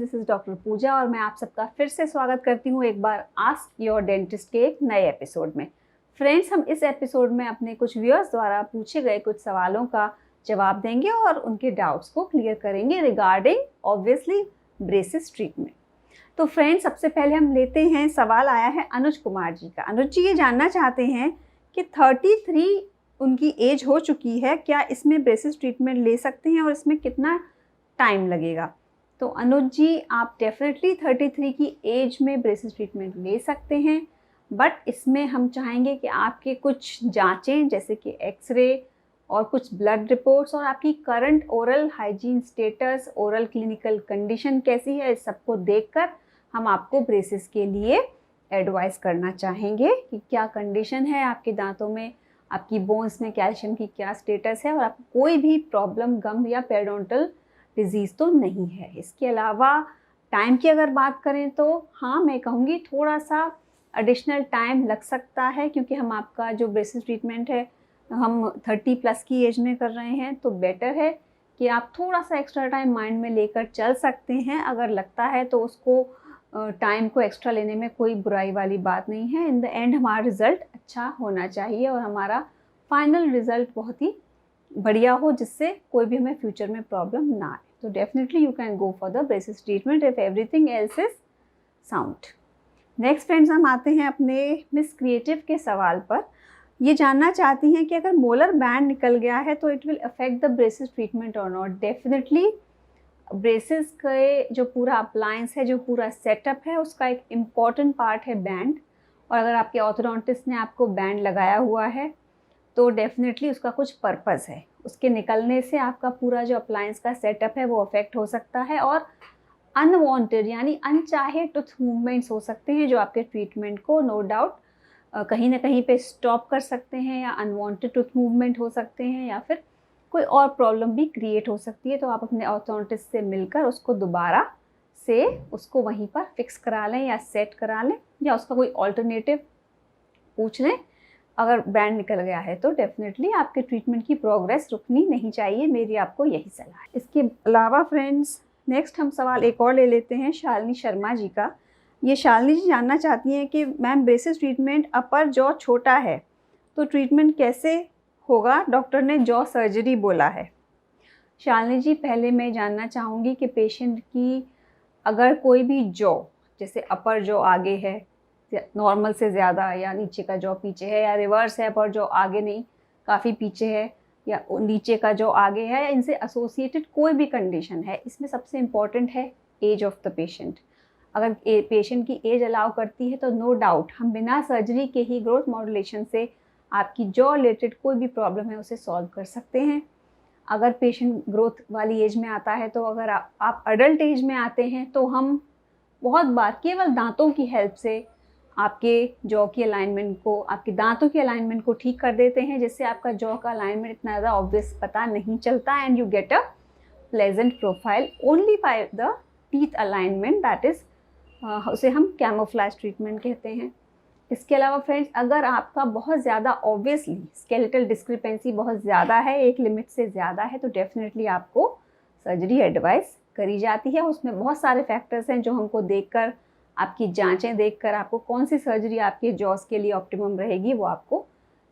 This is doctor पूजा और मैं आप सबका फिर से स्वागत करती हूँ एक बार आस्क योर डेंटिस्ट के एक नए एपिसोड में। फ्रेंड्स, हम इस एपिसोड में अपने कुछ व्यूअर्स द्वारा पूछे गए कुछ सवालों का जवाब देंगे और उनके डाउट्स को क्लियर करेंगे रिगार्डिंग ऑब्वियसली ब्रेसेस ट्रीटमेंट। तो फ्रेंड्स, सबसे पहले हम लेते हैं, सवाल आया है अनुज कुमार जी का। अनुज जी ये जानना चाहते हैं कि 33 उनकी एज हो चुकी है, क्या इसमें ब्रेसेस ट्रीटमेंट ले सकते हैं और इसमें कितना टाइम लगेगा? तो अनुज जी, आप डेफिनेटली 33 की एज में ब्रेसेस ट्रीटमेंट ले सकते हैं, बट इसमें हम चाहेंगे कि आपके कुछ जांचें जैसे कि एक्सरे और कुछ ब्लड रिपोर्ट्स और आपकी current oral hygiene status, oral clinical condition कैसी है, इस सबको देखकर हम आपको ब्रेसेस के लिए एडवाइस करना चाहेंगे कि क्या कंडीशन है आपके दांतों में, आपकी बोन्स में कैल्शियम की क्या स्टेटस है और आपको कोई भी प्रॉब्लम, गम या पेरिडोंटल डिजीज़ तो नहीं है। इसके अलावा टाइम की अगर बात करें तो हाँ, मैं कहूँगी थोड़ा सा एडिशनल टाइम लग सकता है, क्योंकि हम आपका जो ब्रेसेस ट्रीटमेंट है हम 30+ की एज में कर रहे हैं, तो बेटर है कि आप थोड़ा सा एक्स्ट्रा टाइम माइंड में लेकर चल सकते हैं। अगर लगता है तो उसको टाइम को एक्स्ट्रा लेने में कोई बुराई वाली बात नहीं है। इन द एंड हमारा रिज़ल्ट अच्छा होना चाहिए और हमारा फाइनल रिज़ल्ट बहुत ही बढ़िया हो, जिससे कोई भी हमें फ्यूचर में प्रॉब्लम ना आए। तो definitely you can go for the braces treatment if everything else is sound. Next friends, हम आते हैं अपने मिस क्रिएटिव के सवाल पर। ये जानना चाहती हैं कि अगर मोलर बैंड निकल गया है तो it will affect the braces treatment और नॉट। डेफिनेटली ब्रेसेस के जो पूरा अप्लायंस है, जो पूरा सेटअप है, उसका एक इम्पॉर्टेंट पार्ट है बैंड। और अगर आपके ऑर्थोडोंटिस्ट ने आपको बैंड लगाया हुआ है तो डेफिनेटली उसका कुछ पर्पस है। उसके निकलने से आपका पूरा जो अप्लायंस का सेटअप है वो अफेक्ट हो सकता है और अनवांटेड यानी अनचाहे टूथ मूवमेंट्स हो सकते हैं जो आपके ट्रीटमेंट को नो डाउट कहीं ना कहीं पे स्टॉप कर सकते हैं, या अनवांटेड टूथ मूवमेंट हो सकते हैं, या फिर कोई और प्रॉब्लम भी क्रिएट हो सकती है। तो आप अपने ऑर्थोडोंटिस्ट से मिलकर उसको दोबारा से उसको वहीं पर फिक्स करा लें या सेट करा लें, या उसका कोई ऑल्टरनेटिव पूछ लें। अगर बैंड निकल गया है तो डेफिनेटली आपके ट्रीटमेंट की प्रोग्रेस रुकनी नहीं चाहिए, मेरी आपको यही सलाह है। इसके अलावा फ्रेंड्स, नेक्स्ट हम सवाल एक और ले लेते हैं शालिनी शर्मा जी का। ये शालिनी जी जानना चाहती हैं कि मैम ब्रेसेस ट्रीटमेंट अपर जॉ छोटा है तो ट्रीटमेंट कैसे होगा, डॉक्टर ने जॉ सर्जरी बोला है। शालिनी जी, पहले मैं जानना चाहूँगी कि पेशेंट की अगर कोई भी जॉ, जैसे अपर जॉ आगे है नॉर्मल से ज़्यादा, या नीचे का जॉ पीछे है, या रिवर्स है अपर जॉ आगे नहीं काफ़ी पीछे है, या नीचे का जॉ आगे है, या इनसे एसोसिएटेड कोई भी कंडीशन है, इसमें सबसे इम्पॉर्टेंट है एज ऑफ द पेशेंट। अगर पेशेंट की एज अलाउ करती है तो नो डाउट हम बिना सर्जरी के ही ग्रोथ मॉड्यूलेशन से आपकी जॉ रिलेटेड कोई भी प्रॉब्लम है उसे सॉल्व कर सकते हैं। अगर पेशेंट ग्रोथ वाली एज में आता है, तो अगर आप अडल्ट एज में आते हैं तो हम बहुत बार केवल दांतों की हेल्प से आपके जॉ की अलाइनमेंट को, आपके दांतों की अलाइनमेंट को ठीक कर देते हैं, जिससे आपका जॉ का अलाइनमेंट इतना ज़्यादा ऑब्वियस पता नहीं चलता and you get a pleasant profile only by the teeth alignment, that is उसे हम कैमोफ्लैज ट्रीटमेंट कहते हैं। इसके अलावा फ्रेंड्स, अगर आपका बहुत ज़्यादा ऑब्वियसली स्केलेटल डिस्क्रिपेंसी बहुत ज़्यादा है, एक लिमिट से ज़्यादा है, तो डेफिनेटली आपको सर्जरी एडवाइस करी जाती है। उसमें बहुत सारे फैक्टर्स हैं जो हमको देखकर, आपकी जांचें देखकर आपको कौन सी सर्जरी आपके जॉस के लिए ऑप्टिमम रहेगी वो आपको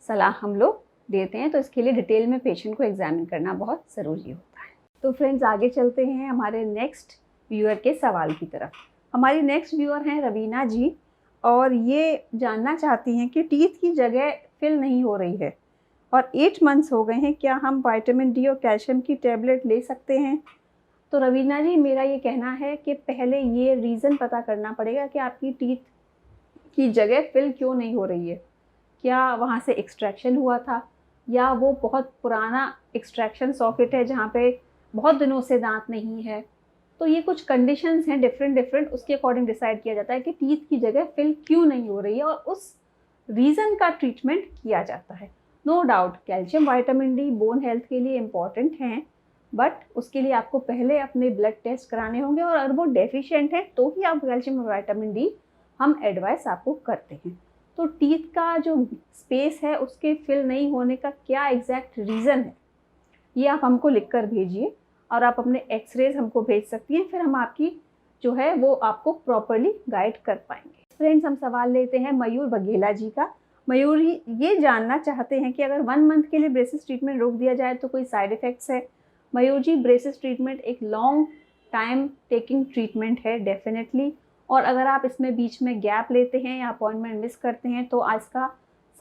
सलाह हम लोग देते हैं। तो इसके लिए डिटेल में पेशेंट को एग्जामिन करना बहुत ज़रूरी होता है। तो फ्रेंड्स, आगे चलते हैं हमारे नेक्स्ट व्यूअर के सवाल की तरफ। हमारी नेक्स्ट व्यूअर हैं रवीना जी, और ये जानना चाहती हैं कि टीथ की जगह फिल नहीं हो रही है और 8 मंथ्स हो गए हैं, क्या हम विटामिन डी और कैल्शियम की टैबलेट ले सकते हैं? तो रवीना जी, मेरा ये कहना है कि पहले ये रीज़न पता करना पड़ेगा कि आपकी टीथ की जगह फिल क्यों नहीं हो रही है। क्या वहाँ से एक्सट्रैक्शन हुआ था, या वो बहुत पुराना एक्सट्रैक्शन सॉकेट है जहाँ पे बहुत दिनों से दांत नहीं है? तो ये कुछ कंडीशंस हैं डिफरेंट, उसके अकॉर्डिंग डिसाइड किया जाता है कि टीथ की जगह फिल क्यों नहीं हो रही है, और उस रीज़न का ट्रीटमेंट किया जाता है। No doubt calcium, vitamin D bone health के लिए इम्पॉर्टेंट हैं, बट उसके लिए आपको पहले अपने ब्लड टेस्ट कराने होंगे, और अगर वो डेफिशिएंट है तो ही आप कैल्शियम और विटामिन डी हम एडवाइस आपको करते हैं। तो टीथ का जो स्पेस है उसके फिल नहीं होने का क्या एग्जैक्ट रीज़न है, ये आप हमको लिख कर भेजिए, और आप अपने एक्सरेज हमको भेज सकती हैं। फिर हम आपकी जो है वो आपको प्रॉपरली गाइड कर पाएंगे। फ्रेंड्स, हम सवाल लेते हैं मयूर बघेला जी का। मयूर ये जानना चाहते हैं कि अगर 1 मंथ के लिए ब्रेसेस ट्रीटमेंट रोक दिया जाए तो कोई साइड इफ़ेक्ट्स है? मयूर जी, ब्रेसेस ट्रीटमेंट एक लॉन्ग टाइम टेकिंग ट्रीटमेंट है डेफिनेटली, और अगर आप इसमें बीच में गैप लेते हैं या अपॉइंटमेंट मिस करते हैं तो इसका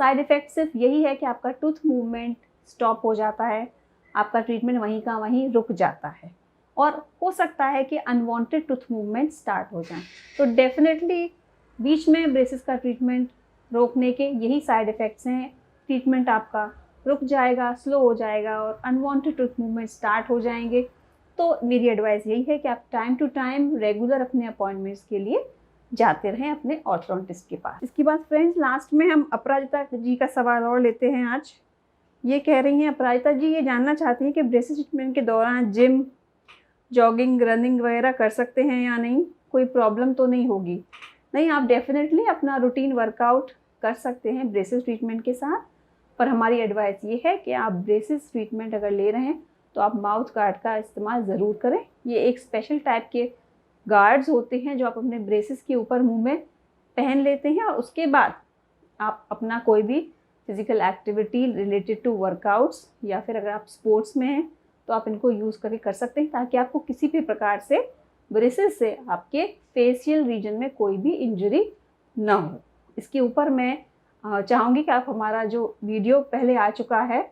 साइड इफ़ेक्ट सिर्फ यही है कि आपका टूथ मूवमेंट स्टॉप हो जाता है, आपका ट्रीटमेंट वहीं का वहीं रुक जाता है, और हो सकता है कि अनवांटेड टूथ मूवमेंट स्टार्ट हो जाए। तो डेफिनेटली बीच में ब्रेसेस का ट्रीटमेंट रोकने के यही साइड इफ़ेक्ट्स हैं। ट्रीटमेंट आपका रुक जाएगा, स्लो हो जाएगा और अनवांटेड टूथ मूवमेंट स्टार्ट हो जाएंगे। तो मेरी एडवाइस यही है कि आप टाइम टू टाइम रेगुलर अपने अपॉइंटमेंट्स के लिए जाते रहें अपने ऑर्थोडोंटिस्ट के पास। इसके बाद फ्रेंड्स, लास्ट में हम अपराजिता जी का सवाल और लेते हैं आज। ये कह रही हैं अपराजिता जी, ये जानना चाहती हैं कि ब्रेसेस ट्रीटमेंट के दौरान जिम, जॉगिंग, रनिंग वगैरह कर सकते हैं या नहीं, कोई प्रॉब्लम तो नहीं होगी? नहीं, आप डेफिनेटली अपना रूटीन वर्कआउट कर सकते हैं ब्रेसेस ट्रीटमेंट के साथ, पर हमारी एडवाइस ये है कि आप ब्रेसेस ट्रीटमेंट अगर ले रहे हैं तो आप माउथ गार्ड का इस्तेमाल ज़रूर करें। ये एक स्पेशल टाइप के गार्ड्स होते हैं जो आप अपने ब्रेसेस के ऊपर मुंह में पहन लेते हैं, और उसके बाद आप अपना कोई भी physical activity related to workouts या फिर अगर आप स्पोर्ट्स में हैं तो आप इनको यूज़ करके कर सकते हैं, ताकि आपको किसी भी प्रकार से ब्रेसेस से आपके फेशियल रीजन में कोई भी इंजरी ना हो। इसके ऊपर मैं चाहूँगी कि आप हमारा जो वीडियो पहले आ चुका है,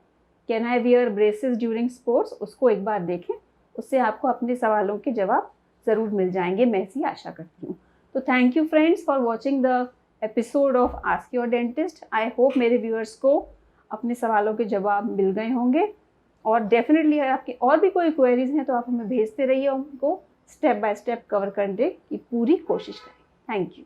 can I wear braces during sports, उसको एक बार देखें, उससे आपको अपने सवालों के जवाब ज़रूर मिल जाएंगे, मैं ऐसी आशा करती हूँ। तो thank you friends for watching the episode of ask your dentist. I hope मेरे व्यूअर्स को अपने सवालों के जवाब मिल गए होंगे, और डेफिनेटली अगर आपकी और भी कोई क्वेरीज हैं तो आप हमें भेजते रहिए, उनको स्टेप बाय स्टेप कवर करने की पूरी कोशिश करें। Thank you.